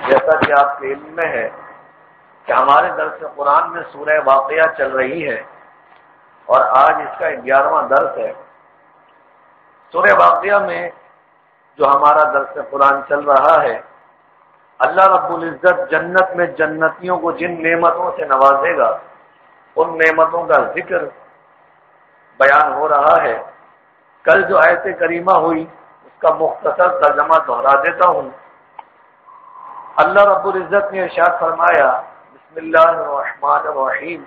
جیسا کہ آپ کے علم میں ہے کہ ہمارے درس قرآن میں سورہ واقعہ چل رہی ہے اور آج اس کا 11واں درس ہے۔ سورہ واقعہ میں جو ہمارا درس قرآن چل رہا ہے، اللہ رب العزت جنت میں جنتیوں کو جن نعمتوں سے نوازے گا ان نعمتوں کا ذکر بیان ہو رہا ہے۔ کل جو آیت کریمہ ہوئی اس کا مختصر ترجمہ دہرا دیتا ہوں۔ اللہ رب العزت نے ارشاد فرمایا، بسم اللہ الرحمن الرحیم،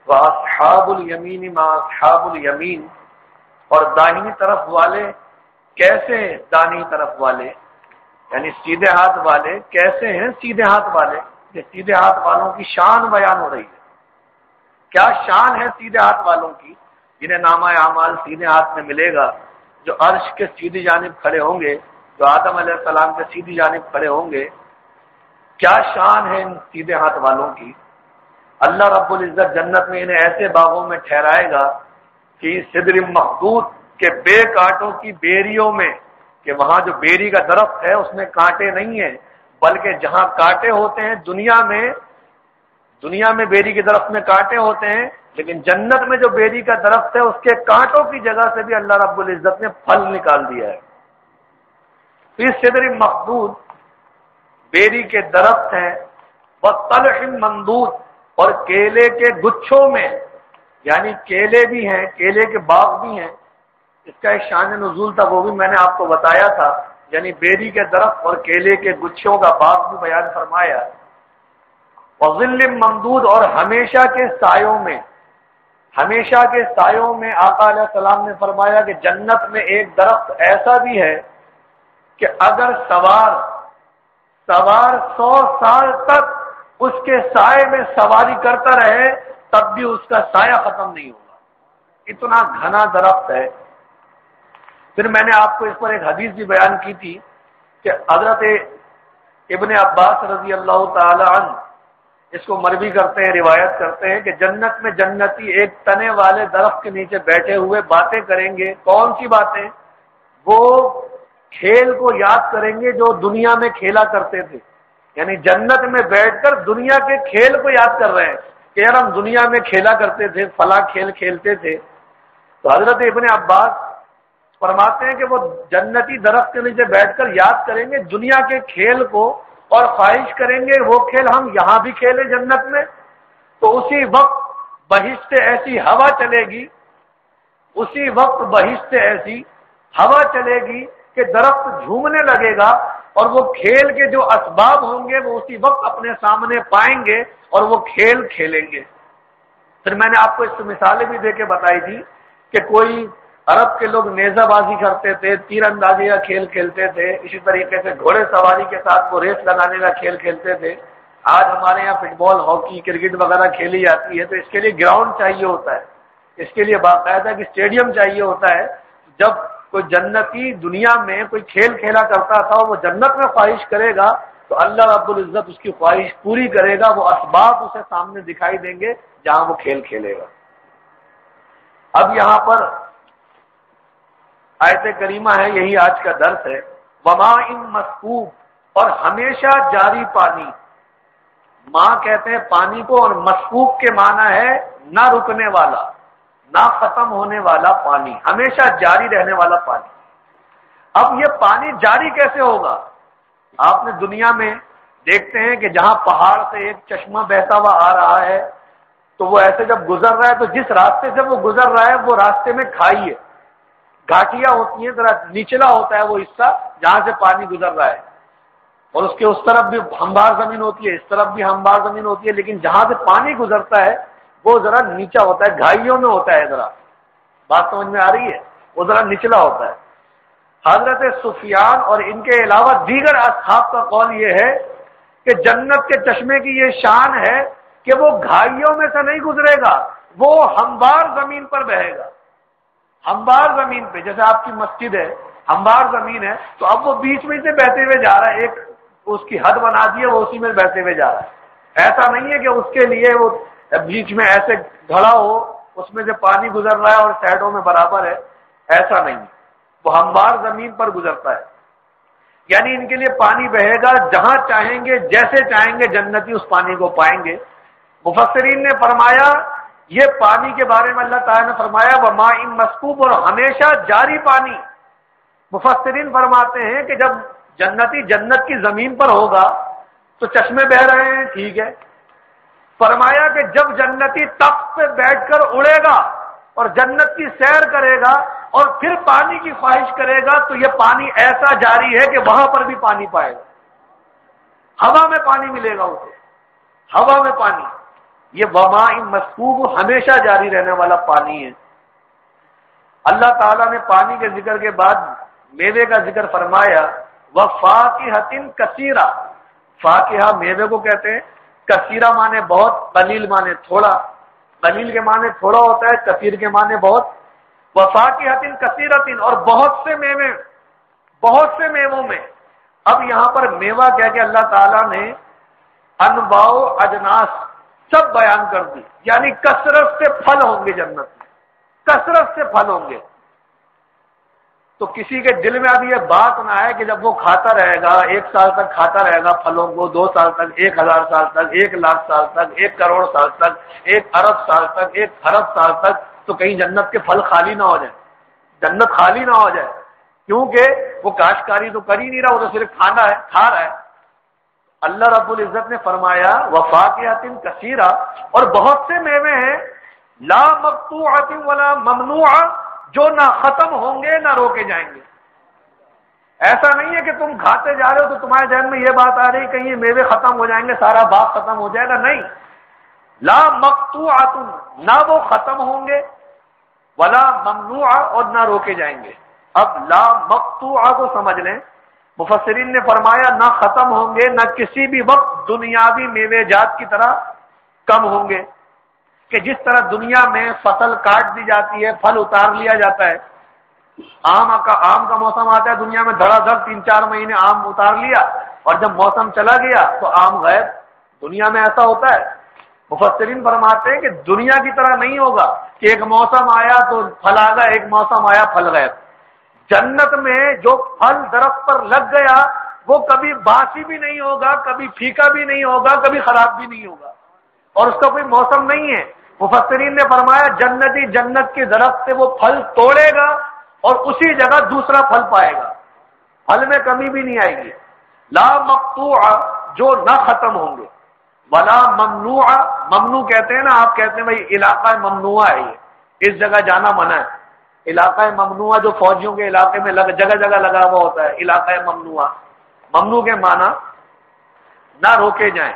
وَأَصْحَابُ الْيَمِينِ مَا أَصْحَابُ الْيَمِينِ، اور داہنی طرف والے کیسے ہیں؟ داہنی طرف والے یعنی سیدھے ہاتھ والے کیسے ہیں؟ سیدھے ہاتھ والے۔ کہ سیدھے ہاتھ والوں کی شان بیان ہو رہی ہے۔ کیا شان ہے سیدھے ہاتھ والوں کی؟ جنہیں نامہ اعمال سیدھے ہاتھ میں ملے گا، جو عرش کے سیدھی جانب کھڑے ہوں گے، جو آدم علیہ السلام کے سیدھی جانب کھڑے ہوں گے۔ کیا شان ہے ان سیدھے ہاتھ والوں کی؟ اللہ رب العزت جنت میں انہیں ایسے باغوں میں ٹھہرائے گا کہ صدر مخدود کے بے کانٹوں کی بیریوں میں، کہ وہاں جو بیری کا درخت ہے اس میں کانٹے نہیں ہیں، بلکہ جہاں کانٹے ہوتے ہیں دنیا میں بیری کے درخت میں کانٹے ہوتے ہیں، لیکن جنت میں جو بیری کا درخت ہے اس کے کانٹوں کی جگہ سے بھی اللہ رب العزت نے پھل نکال دیا ہے۔ پھر صدر مخدود بیری کے درخت ہیں، وَطَلْحٍ مَنْضُودٍ، اور کیلے کے گچھوں میں، یعنی کیلے بھی ہیں، کیلے کے باغ بھی ہیں۔ اس کا ایک شان نزول تھا، وہ بھی میں نے آپ کو بتایا تھا، یعنی بیری کے درخت اور کیلے کے گچھوں کا باغ بھی بیان فرمایا۔ وَظِلٍّ مَمْدُودٍ، اور ہمیشہ کے سایوں میں، ہمیشہ کے سایوں میں آقا علیہ السلام نے فرمایا کہ جنت میں ایک درخت ایسا بھی ہے کہ اگر سوار 100 سال تک اس کے سائے میں سواری کرتا رہے تب بھی اس کا سایہ ختم نہیں ہوگا، اتنا گھنا درخت ہے۔ پھر میں نے آپ کو اس پر ایک حدیث بھی بیان کی تھی کہ حضرت ابن عباس رضی اللہ تعالی عنہ اس کو مروی کرتے ہیں، روایت کرتے ہیں کہ جنت میں جنتی ایک تنے والے درخت کے نیچے بیٹھے ہوئے باتیں کریں گے۔ کون سی باتیں؟ وہ کھیل کو یاد کریں گے جو دنیا میں کھیلا کرتے تھے، یعنی جنت میں بیٹھ کر دنیا کے کھیل کو یاد کر رہے ہیں کہ یار ہم دنیا میں کھیلا کرتے تھے، فلاں کھیل کھیلتے تھے۔ تو حضرت ابن عباس فرماتے ہیں کہ وہ جنتی درخت کے نیچے بیٹھ کر یاد کریں گے دنیا کے کھیل کو اور خواہش کریں گے وہ کھیل ہم یہاں بھی کھیلیں جنت میں۔ تو اسی وقت بہشت سے ایسی ہوا چلے گی، اسی وقت بہشت سے ایسی ہوا چلے گی کہ درخت جھومنے لگے گا اور وہ کھیل کے جو اسباب ہوں گے وہ اسی وقت اپنے سامنے پائیں گے اور وہ کھیل کھیلیں گے۔ پھر میں نے آپ کو اس مثالیں بھی دے کے بتائی تھی کہ کوئی عرب کے لوگ نیزہ بازی کرتے تھے، تیر اندازی کا کھیل کھیلتے تھے، اسی طریقے سے گھوڑے سواری کے ساتھ وہ ریس لگانے کا کھیل کھیلتے تھے۔ آج ہمارے یہاں فٹ بال، ہاکی، کرکٹ وغیرہ کھیلی جاتی ہے، تو اس کے لیے گراؤنڈ چاہیے ہوتا ہے، اس کے لیے باقاعدہ کہ اسٹیڈیم چاہیے ہوتا ہے۔ جب کوئی جنتی دنیا میں کوئی کھیل کھیلا کرتا تھا وہ جنت میں خواہش کرے گا تو اللہ رب العزت اس کی خواہش پوری کرے گا، وہ اسباب اسے سامنے دکھائی دیں گے جہاں وہ کھیل کھیلے گا۔ اب یہاں پر آیت کریمہ ہے، یہی آج کا درس ہے، وَمَاءٍ مَسْكُوبٍ، اور ہمیشہ جاری پانی۔ ماں کہتے ہیں پانی کو، اور مسکوب کے معنی ہے نہ رکنے والا، نہ ختم ہونے والا پانی، ہمیشہ جاری رہنے والا پانی۔ اب یہ پانی جاری کیسے ہوگا؟ آپ نے دنیا میں دیکھتے ہیں کہ جہاں پہاڑ سے ایک چشمہ بہتا ہوا آ رہا ہے تو وہ ایسے جب گزر رہا ہے تو جس راستے سے وہ گزر رہا ہے وہ راستے میں کھائی ہے، گھاٹیاں ہوتی ہیں، ذرا نچلا ہوتا ہے وہ حصہ جہاں سے پانی گزر رہا ہے، اور اس کے اس طرف بھی ہموار زمین ہوتی ہے، اس طرف بھی ہموار زمین ہوتی ہے، لیکن جہاں سے پانی گزرتا ہے وہ ذرا نیچا ہوتا ہے، گھائیوں میں ہوتا ہے۔ ذرا بات سمجھ میں آ رہی ہے؟ وہ ذرا نچلا ہوتا ہے۔ حضرت سفیان اور ان کے علاوہ دیگر اصحاب کا قول یہ ہے کہ جنت کے چشمے کی یہ شان ہے کہ وہ گھائیوں میں سے نہیں گزرے گا، وہ ہموار زمین پر بہے گا، ہموار زمین پہ۔ جیسے آپ کی مسجد ہے، ہموار زمین ہے، تو اب وہ بیچ میں سے بہتے ہوئے جا رہا ہے، ایک اس کی حد بنا دی ہے، وہ اسی میں بہتے ہوئے جا رہا ہے۔ ایسا نہیں ہے کہ اس کے لیے وہ بیچ میں ایسے گھڑا ہو، اس میں سے پانی گزر رہا ہے اور سائڈوں میں برابر ہے، ایسا نہیں، وہ ہموار زمین پر گزرتا ہے۔ یعنی ان کے لیے پانی بہے گا جہاں چاہیں گے جیسے چاہیں گے جنتی اس پانی کو پائیں گے۔ مفسرین نے فرمایا یہ پانی کے بارے میں اللہ تعالیٰ نے فرمایا وَمَاءٍ مَّسْكُوبٍ، اور ہمیشہ جاری پانی۔ مفسرین فرماتے ہیں کہ جب جنتی جنت کی زمین پر ہوگا تو چشمے بہ رہے ہیں، ٹھیک ہے، فرمایا کہ جب جنتی تخت پہ بیٹھ کر اڑے گا اور جنت کی سیر کرے گا اور پھر پانی کی خواہش کرے گا تو یہ پانی ایسا جاری ہے کہ وہاں پر بھی پانی پائے گا، ہوا میں پانی ملے گا اسے، ہوا میں پانی۔ یہ وماء مسکوب ہمیشہ جاری رہنے والا پانی ہے۔ اللہ تعالیٰ نے پانی کے ذکر کے بعد میوے کا ذکر فرمایا وَفَاكِهَةٍ كَثِيرَةٍ، فاکہہ میوے کو کہتے ہیں، کثیرہ مانے بہت، قلیل مانے تھوڑا، قلیل کے معنی تھوڑا ہوتا ہے، کثیر کے معنی بہت۔ وَفَاكِهَةٍ كَثِيرَةٍ، اور بہت سے میوے، بہت سے میووں میں۔ اب یہاں پر میوہ کہہ کے اللہ تعالیٰ نے انواع و اجناس سب بیان کر دی، یعنی کثرت سے پھل ہوں گے جنت میں، کثرت سے پھل ہوں گے۔ تو کسی کے دل میں اب یہ بات نہ آئے کہ جب وہ کھاتا رہے گا، 1 سال تک کھاتا رہے گا پھلوں کو، 2 سال تک، 1000 سال تک، 1,00,000 سال تک، 1 کروڑ سال تک، 1 ارب سال تک، 1 خرب سال تک، تو کہیں جنت کے پھل خالی نہ ہو جائے، جنت خالی نہ ہو جائے، کیونکہ وہ کاشتکاری تو کر ہی نہیں رہا، وہ تو صرف کھانا ہے، کھا رہا ہے۔ اللہ رب العزت نے فرمایا وَفَاكِهَةٍ كَثِيرَةٍ، اور بہت سے میوے ہیں لا مقطوعۃ ولا ممنوعہ، جو نہ ختم ہوں گے نہ روکے جائیں گے۔ ایسا نہیں ہے کہ تم کھاتے جا رہے ہو تو تمہارے ذہن میں یہ بات آ رہی کہ یہ میوے ختم ہو جائیں گے، سارا باغ ختم ہو جائے گا، نہیں، لا مقطوعۃ، نہ وہ ختم ہوں گے، ولا ممنوعہ، اور نہ روکے جائیں گے۔ اب لا مقطوعہ کو سمجھ لیں، مفسرین نے فرمایا نہ ختم ہوں گے، نہ کسی بھی وقت دنیاوی میوے جات کی طرح کم ہوں گے، کہ جس طرح دنیا میں فصل کاٹ دی جاتی ہے، پھل اتار لیا جاتا ہے، آم کا موسم آتا ہے دنیا میں، دھڑا دھڑ 3-4 مہینے آم اتار لیا، اور جب موسم چلا گیا تو آم غائب، دنیا میں ایسا ہوتا ہے۔ مفسرین فرماتے ہیں کہ دنیا کی طرح نہیں ہوگا کہ ایک موسم آیا تو پھل آ گیا، ایک موسم آیا پھل غائب۔ جنت میں جو پھل درخت پر لگ گیا وہ کبھی باسی بھی نہیں ہوگا، کبھی پھیکا بھی نہیں ہوگا، کبھی خراب بھی نہیں ہوگا، اور اس کا کوئی موسم نہیں ہے۔ مفسرین نے فرمایا جنتی جنت کے درخت سے وہ پھل توڑے گا اور اسی جگہ دوسرا پھل پائے گا، پھل میں کمی بھی نہیں آئے گی۔ لا مقطوع، جو نہ ختم ہوں گے، ولا ممنوع، ممنوع کہتے ہیں نا، آپ کہتے ہیں بھائی علاقہ ممنوع ہے، یہ اس جگہ جانا منع ہے، علاقہ ممنوع جو فوجیوں کے علاقے میں جگہ جگہ لگا ہوا ہوتا ہے، علاقہ ممنوع، ممنوع کے معنی نہ روکے جائیں۔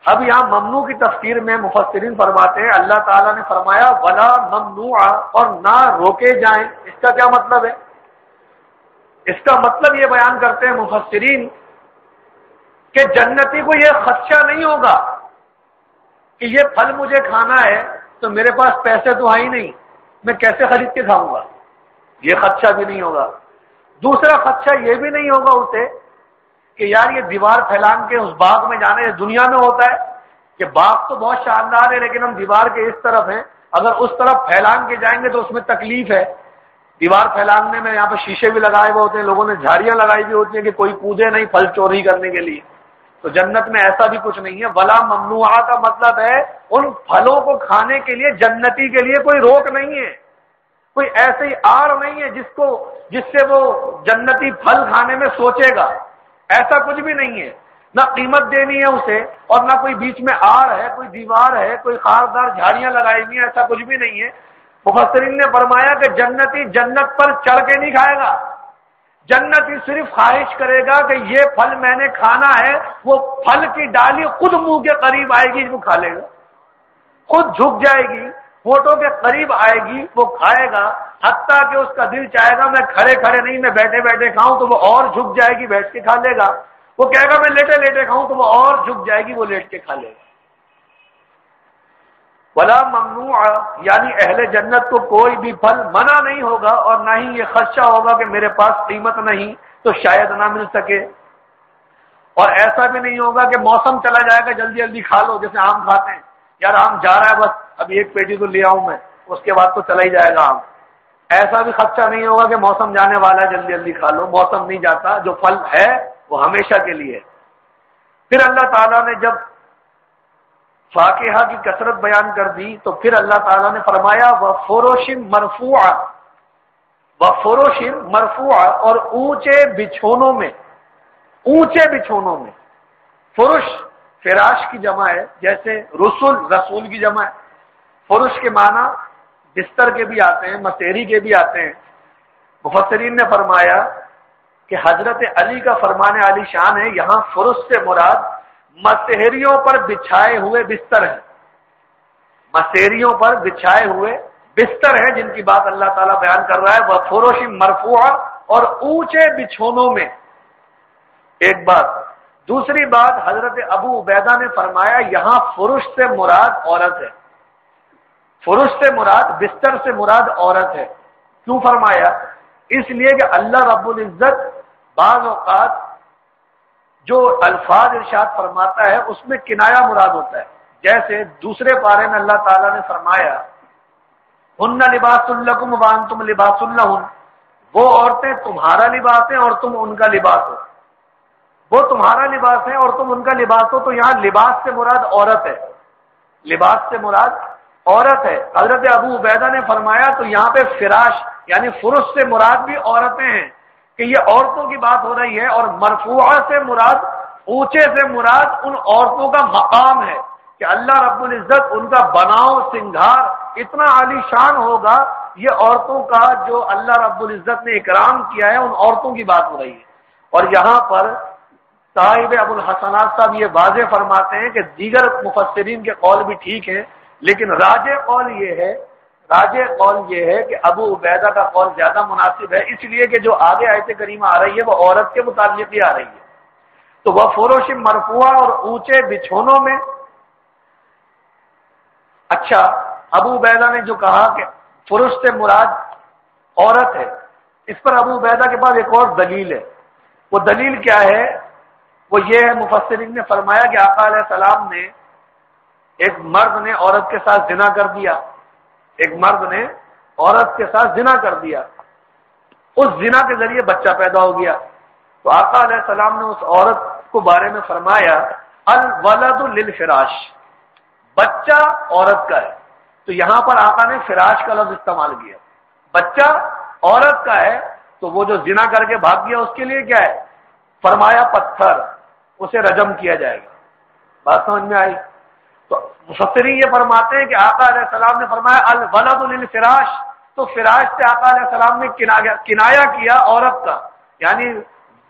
اب یہاں ممنوع کی تفسیر میں مفسرین فرماتے ہیں اللہ تعالیٰ نے فرمایا ولا ممنوع، اور نہ روکے جائیں، اس کا کیا مطلب ہے؟ اس کا مطلب یہ بیان کرتے ہیں مفسرین کہ جنتی کو یہ خدشہ نہیں ہوگا کہ یہ پھل مجھے کھانا ہے تو میرے پاس پیسے تو ہیں ہی نہیں، میں کیسے خرید کے کھاؤں گا، یہ خدشہ بھی نہیں ہوگا۔ دوسرا خدشہ یہ بھی نہیں ہوگا اسے کہ یار یہ دیوار پھیلان کے اس باغ میں جانا ہے۔ دنیا میں ہوتا ہے کہ باغ تو بہت شاندار ہے لیکن ہم دیوار کے اس طرف ہیں، اگر اس طرف پھیلان کے جائیں گے تو اس میں تکلیف ہے۔ دیوار پھیلانے میں یہاں پہ شیشے بھی لگائے ہوئے ہوتے ہیں، لوگوں نے جھاڑیاں لگائی ہوئی ہوتی ہیں کہ کوئی کودے نہیں پھل چوری کرنے کے لیے، تو جنت میں ایسا بھی کچھ نہیں ہے۔ ولا ممنوع کا مطلب ہے ان پھلوں کو کھانے کے لیے جنتی کے لیے کوئی روک نہیں ہے، کوئی ایسی آڑ نہیں ہے جس سے وہ جنتی پھل کھانے میں سوچے گا، ایسا کچھ بھی نہیں ہے۔ نہ قیمت دینی ہے اسے، اور نہ کوئی بیچ میں آڑ ہے، کوئی دیوار ہے، کوئی خاردار جھاڑیاں لگائی ہوئی ہیں، ایسا کچھ بھی نہیں ہے۔ مفسرین نے فرمایا کہ جنتی جنت پر چڑھ کے نہیں کھائے گا، جنتی صرف خواہش کرے گا کہ یہ پھل میں نے کھانا ہے، وہ پھل کی ڈالی خود منہ کے قریب آئے گی، وہ کھا لے گا، خود جھک جائے گی، ہونٹوں کے قریب آئے گی، وہ کھائے گا، حتیٰ کہ اس کا دل چاہے گا میں کھڑے کھڑے نہیں، میں بیٹھے بیٹھے کھاؤں، تو وہ اور جھک جائے گی، بیٹھ کے کھا لے گا۔ وہ کہے گا میں لیٹے لیٹے کھاؤں، تو وہ اور جھک جائے گی، وہ لیٹ کے کھا لے گا۔ ولا ممنوع، یعنی اہل جنت کو کوئی بھی پھل منع نہیں ہوگا، اور نہ ہی یہ خدشہ ہوگا کہ میرے پاس قیمت نہیں تو شاید نہ مل سکے، اور ایسا بھی نہیں ہوگا کہ موسم چلا جائے گا جلدی جلدی کھا لو، جیسے آم کھاتے ہیں، یار آم جا رہا ہے بس ابھی 1 پیٹی تو لے آؤں میں، اس کے بعد تو چلا ہی جائے گا آم، ایسا بھی خدشہ نہیں ہوگا کہ موسم جانے والا ہے جلدی جلدی کھا لو، موسم نہیں جاتا، جو پھل ہے وہ ہمیشہ کے لیے ہے۔ پھر اللہ تعالیٰ نے جب فاکہہ کی کثرت بیان کر دی تو پھر اللہ تعالیٰ نے فرمایا وَفُرُشٍ مَرْفُوعَةٍ، وَفُرُشٍ مَرْفُوعَةٍ، اور اونچے بچھونوں میں، اونچے بچھونوں میں۔ فرش فراش کی جمع ہے، جیسے رسول کی جمع ہے۔ فرش کے معنی بستر کے بھی آتے ہیں، مسیری کے بھی آتے ہیں۔ مفسرین نے فرمایا کہ حضرت علی کا فرمان علی شان ہے، یہاں فرش سے مراد مسیریوں پر بچھائے ہوئے بستر ہیں، مسیریوں پر بچھائے ہوئے بستر ہیں جن کی بات اللہ تعالیٰ بیان کر رہا ہے، وہ فروش مرفوع، اور اونچے بچھونوں میں۔ ایک بات۔ دوسری بات، حضرت ابو عبیدہ نے فرمایا یہاں فرش سے مراد عورت ہے، فرش سے مراد، بستر سے مراد عورت ہے۔ کیوں فرمایا؟ اس لیے کہ اللہ رب العزت بعض اوقات جو الفاظ ارشاد فرماتا ہے اس میں کنایا مراد ہوتا ہے۔ جیسے دوسرے پارے میں اللہ تعالیٰ نے فرمایا ہن لباس لکم وانتم لباس لہن، وہ عورتیں تمہارا لباس ہیں اور تم ان کا لباس ہو، وہ تمہارا لباس ہے اور تم ان کا لباس ہو۔ تو یہاں لباس سے مراد عورت ہے، لباس سے مراد عورت ہے۔ حضرت ابو عبیدہ نے فرمایا تو یہاں پہ فراش یعنی فرش سے مراد بھی عورتیں ہیں، کہ یہ عورتوں کی بات ہو رہی ہے، اور مرفوعہ سے مراد، اونچے سے مراد ان عورتوں کا مقام ہے کہ اللہ رب العزت ان کا بناؤ سنگھار اتنا عالی شان ہوگا۔ یہ عورتوں کا جو اللہ رب العزت نے اکرام کیا ہے ان عورتوں کی بات ہو رہی ہے۔ اور یہاں پر صاحب ابو الحسنات صاحب یہ واضح فرماتے ہیں کہ دیگر مفسرین کے قول بھی ٹھیک ہیں، لیکن راجح قول یہ ہے کہ ابو عبیدہ کا قول زیادہ مناسب ہے، اس لیے کہ جو آگے آیت کریمہ آ رہی ہے وہ عورت کے متعلق ہی آ رہی ہے۔ تو وہ فروش مرفوعہ، اور اونچے بچھونوں میں۔ اچھا، ابو عبیدہ نے جو کہا کہ فرش سے مراد عورت ہے، اس پر ابو عبیدہ کے پاس ایک اور دلیل ہے۔ وہ دلیل کیا ہے؟ وہ یہ ہے، مفسرین نے فرمایا کہ آقا علیہ السلام نے، ایک مرد نے عورت کے ساتھ زنا کر دیا، ایک مرد نے عورت کے ساتھ زنا کر دیا، اس زنا کے ذریعے بچہ پیدا ہو گیا۔ تو آقا علیہ السلام نے اس عورت کو بارے میں فرمایا الولد للفراش، بچہ عورت کا ہے۔ تو یہاں پر آقا نے فراش کا لفظ استعمال کیا، بچہ عورت کا ہے، تو وہ جو زنا کر کے بھاگ گیا اس کے لیے کیا ہے؟ فرمایا پتھر، اسے رجم کیا جائے گا۔ بات سمجھ میں آئی؟ تو مفسرین یہ فرماتے ہیں کہ آقا علیہ السلام نے فرمایا الولد للفراش، تو فراش سے آقا علیہ السلام نے کنایا کیا عورت کا، یعنی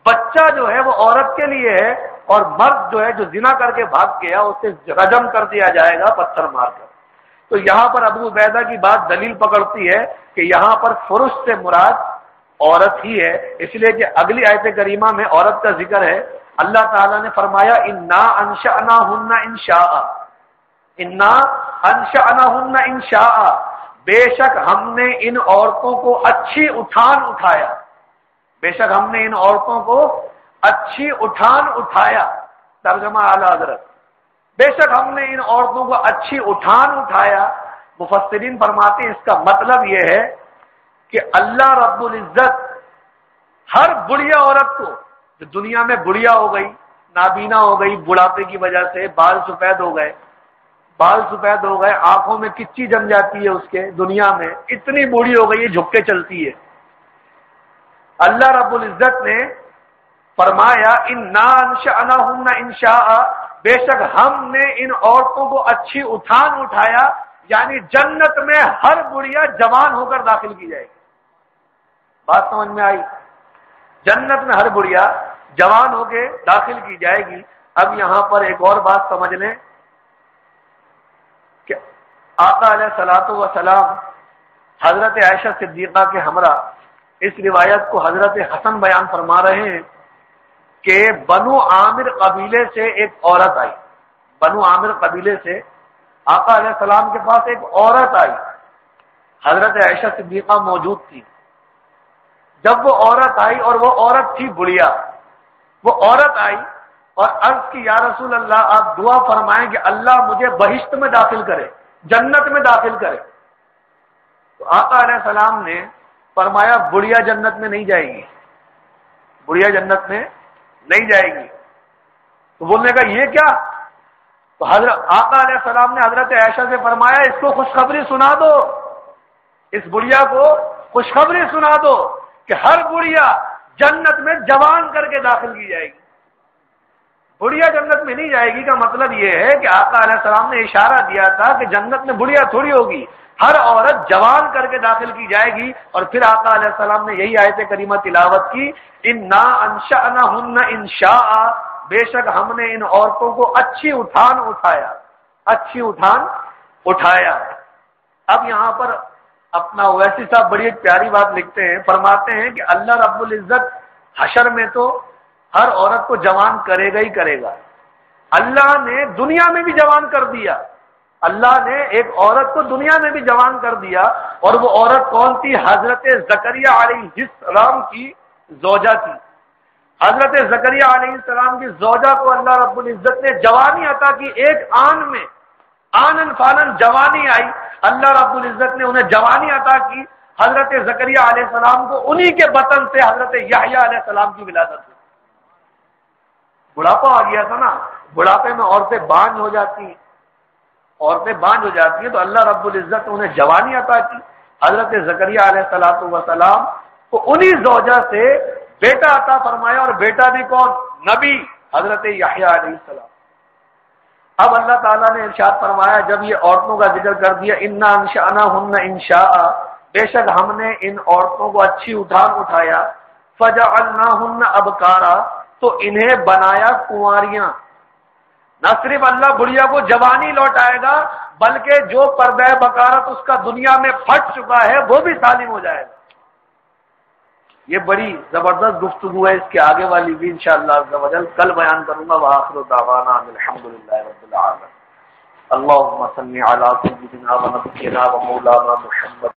بچہ جو ہے وہ عورت کے لیے ہے، اور مرد جو ہے جو زنا کر کے بھاگ گیا اسے رجم کر دیا جائے گا پتھر مار کر۔ تو یہاں پر ابو عبیدہ کی بات دلیل پکڑتی ہے کہ یہاں پر فرش سے مراد عورت ہی ہے، اس لیے کہ اگلی آیت کریمہ میں عورت کا ذکر ہے۔ اللہ تعالیٰ نے فرمایا انا انشأناہن انشاء، انا انشأناہن انشاء، بے شک ہم نے ان عورتوں کو اچھی اٹھان اٹھایا، بے شک ہم نے ان عورتوں کو اچھی اٹھان اٹھایا۔ ترجمہ اعلی حضرت، بے شک ہم نے ان عورتوں کو اچھی اٹھان اٹھایا۔ مفسرین فرماتے ہیں اس کا مطلب یہ ہے کہ اللہ رب العزت ہر بڑھیا عورت کو، جو دنیا میں بڑھیا ہو گئی، نابینا ہو گئی، بڑھاپے کی وجہ سے بال سفید ہو گئے، آنکھوں میں کچی جم جاتی ہے اس کے، دنیا میں اتنی بوڑھی ہو گئی ہے جھک کے چلتی ہے، اللہ رب العزت نے فرمایا انا انشأناہن انشاء، بے شک ہم نے ان عورتوں کو اچھی اٹھان اٹھایا، یعنی جنت میں ہر بڑھیا جوان ہو کر داخل کی جائے گی۔ بات سمجھ میں آئی؟ جنت میں ہر بڑھیا جوان ہو کے داخل کی جائے گی۔ اب یہاں پر ایک اور بات سمجھ لیں کہ آقا علیہ الصلوۃ والسلام حضرت عائشہ صدیقہ کے ہمراہ اس روایت کو حضرت حسن بیان فرما رہے ہیں کہ بنو عامر قبیلے سے ایک عورت آئی، بنو عامر قبیلے سے آقا علیہ السلام کے پاس ایک عورت آئی، حضرت عائشہ صدیقہ موجود تھی۔ جب وہ عورت آئی، اور وہ عورت تھی بڑھیا، وہ عورت آئی اور عرض کی یا رسول اللہ آپ دعا فرمائیں کہ اللہ مجھے بہشت میں داخل کرے، جنت میں داخل کرے۔ تو آقا علیہ السلام نے فرمایا بڑھیا جنت میں نہیں جائے گی، بڑھیا جنت میں نہیں جائے گی۔ تو بولنے کا یہ کیا؟ تو حضرت آقا علیہ السلام نے حضرت عائشہ سے فرمایا اس کو خوشخبری سنا دو، اس بڑھیا کو خوشخبری سنا دو کہ ہر بڑھیا جنت میں جوان کر کے داخل کی جائے گی۔ بڑھیا جنت میں نہیں جائے گی کا مطلب یہ ہے کہ آقا علیہ السلام نے اشارہ دیا تھا کہ جنت میں بڑھیا تھوڑی ہوگی، ہر عورت جوان کر کے داخل کی جائے گی۔ اور پھر آقا علیہ السلام نے یہی آیت کریمہ تلاوت کی، انا انشأنہن انشاء، بے شک ہم نے ان عورتوں کو اچھی اٹھان اٹھایا، اچھی اٹھان اٹھایا۔ اب یہاں پر اپنا اویسی صاحب بڑی ایک پیاری بات لکھتے ہیں، فرماتے ہیں کہ اللہ رب العزت حشر میں تو ہر عورت کو جوان کرے گا ہی کرے گا، اللہ نے دنیا میں بھی جوان کر دیا، اللہ نے ایک عورت کو دنیا میں بھی جوان کر دیا، اور وہ عورت کون تھی؟ حضرت زکریا علیہ السلام کی زوجہ تھی۔ حضرت زکریا علیہ السلام کی زوجہ کو اللہ رب العزت نے جوانی عطا کی، ایک آن میں آنن فانن جوانی آئی، اللہ رب العزت نے انہیں جوانی عطا کی۔ حضرت زکریا علیہ السلام کو انہی کے بطن سے حضرت یحییٰ علیہ السلام کی ولادت ہوئی۔ بڑھاپا آ گیا تھا نا، بڑھاپے میں عورتیں بانجھ ہو جاتی ہیں، عورتیں بانجھ ہو جاتی ہیں، تو اللہ رب العزت نے انہیں جوانی عطا کی۔ حضرت زکریا علیہ السلام کو انہی زوجہ سے بیٹا عطا فرمایا، اور بیٹا بھی کون؟ نبی حضرت یحییٰ علیہ السلام۔ اب اللہ تعالیٰ نے ارشاد فرمایا جب یہ عورتوں کا ذکر کر دیا، انا انشأنہن انشاء، بے شک ہم نے ان عورتوں کو اچھی اٹھان اٹھایا، فجعلناہن ابکارا، تو انہیں بنایا کنواریاں۔ نہ صرف اللہ بڑھیا کو جوانی لوٹائے گا، بلکہ جو پردہ بکارت اس کا دنیا میں پھٹ چکا ہے وہ بھی سالم ہو جائے گا۔ یہ بڑی زبردست گفتگو ہے، اس کے آگے والی بھی انشاءاللہ عز و جل کل بیان کروں گا۔ وآخر دعوانا الحمدللہ رب العالمین۔ اللہم صل علی سیدنا و نبینا و مولانا محمد